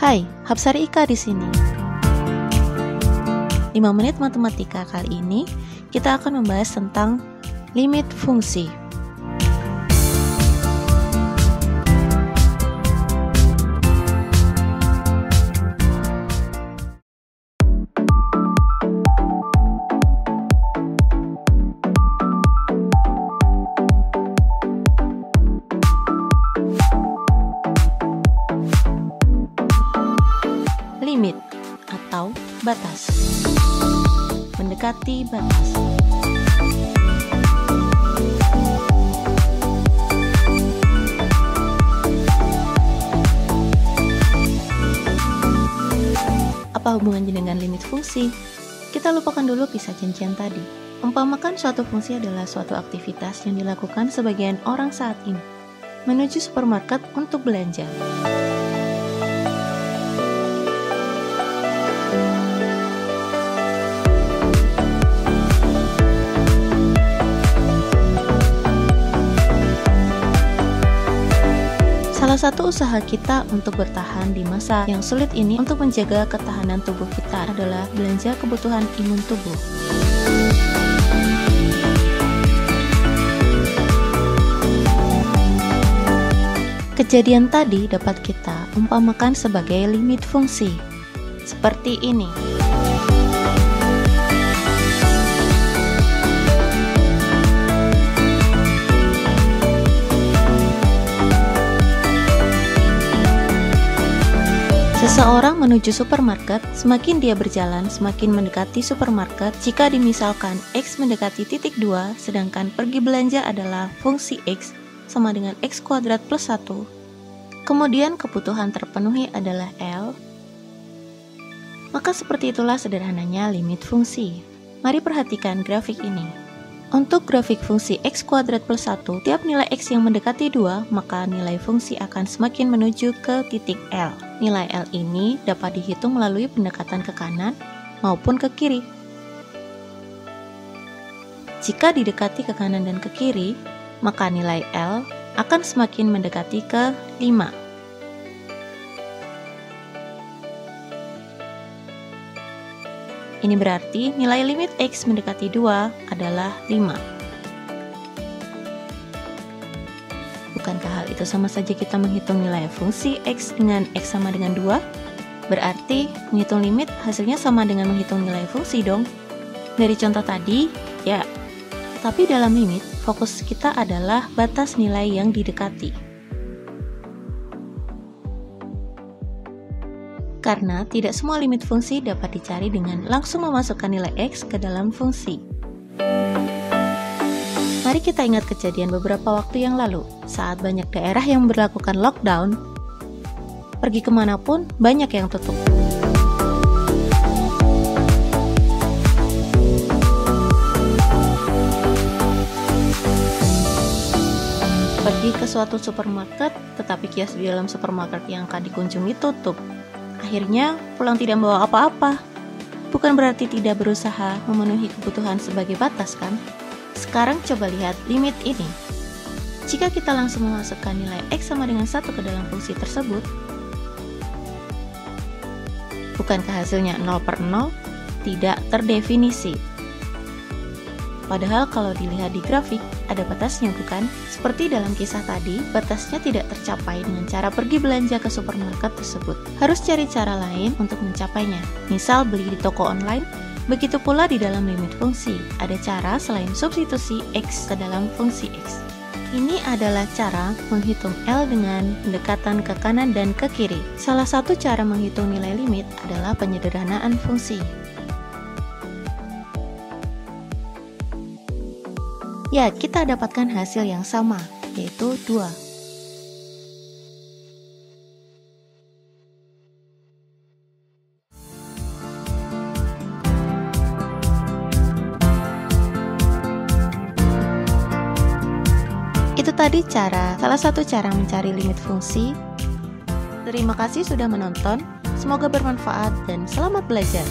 Hai, Hapsari Ika di sini. 5 menit matematika kali ini kita akan membahas tentang limit fungsi. Limit atau batas. Mendekati batas. Apa hubungannya dengan limit fungsi? Kita lupakan dulu kisah cincian tadi. Umpamakan suatu fungsi adalah suatu aktivitas yang dilakukan sebagian orang saat ini, menuju supermarket untuk belanja. Salah satu usaha kita untuk bertahan di masa yang sulit ini untuk menjaga ketahanan tubuh kita adalah belanja kebutuhan imun tubuh. Kejadian tadi dapat kita umpamakan sebagai limit fungsi. Seperti ini. Seseorang menuju supermarket, semakin dia berjalan, semakin mendekati supermarket. Jika dimisalkan X mendekati titik 2, sedangkan pergi belanja adalah fungsi X sama dengan X kuadrat plus 1. Kemudian kebutuhan terpenuhi adalah L. Maka seperti itulah sederhananya limit fungsi. Mari perhatikan grafik ini. Untuk grafik fungsi X kuadrat plus 1, tiap nilai X yang mendekati 2, maka nilai fungsi akan semakin menuju ke titik L. Nilai L ini dapat dihitung melalui pendekatan ke kanan maupun ke kiri. Jika didekati ke kanan dan ke kiri, maka nilai L akan semakin mendekati ke 5. Ini berarti nilai limit X mendekati 2 adalah 5. Bukankah hal itu sama saja kita menghitung nilai fungsi X dengan X sama dengan 2? Berarti menghitung limit hasilnya sama dengan menghitung nilai fungsi dong. Dari contoh tadi, ya. Tapi dalam limit, fokus kita adalah batas nilai yang didekati. Karena tidak semua limit fungsi dapat dicari dengan langsung memasukkan nilai X ke dalam fungsi. Mari kita ingat kejadian beberapa waktu yang lalu, saat banyak daerah yang berlakukan lockdown, pergi kemanapun banyak yang tutup. Pergi ke suatu supermarket, tetapi kios di dalam supermarket yang akan dikunjungi tutup. Akhirnya pulang tidak membawa apa-apa. Bukan berarti tidak berusaha memenuhi kebutuhan sebagai batas kan? Sekarang coba lihat limit ini. Jika kita langsung memasukkan nilai X sama dengan 1 ke dalam fungsi tersebut, bukankah hasilnya 0 per 0? Tidak terdefinisi. Padahal kalau dilihat di grafik, ada batasnya bukan? Seperti dalam kisah tadi, batasnya tidak tercapai dengan cara pergi belanja ke supermarket tersebut. Harus cari cara lain untuk mencapainya. Misal beli di toko online, begitu pula di dalam limit fungsi. Ada cara selain substitusi X ke dalam fungsi X. Ini adalah cara menghitung L dengan pendekatan ke kanan dan ke kiri. Salah satu cara menghitung nilai limit adalah penyederhanaan fungsi. Ya, kita dapatkan hasil yang sama, yaitu 2. Itu tadi salah satu cara mencari limit fungsi. Terima kasih sudah menonton, semoga bermanfaat dan selamat belajar.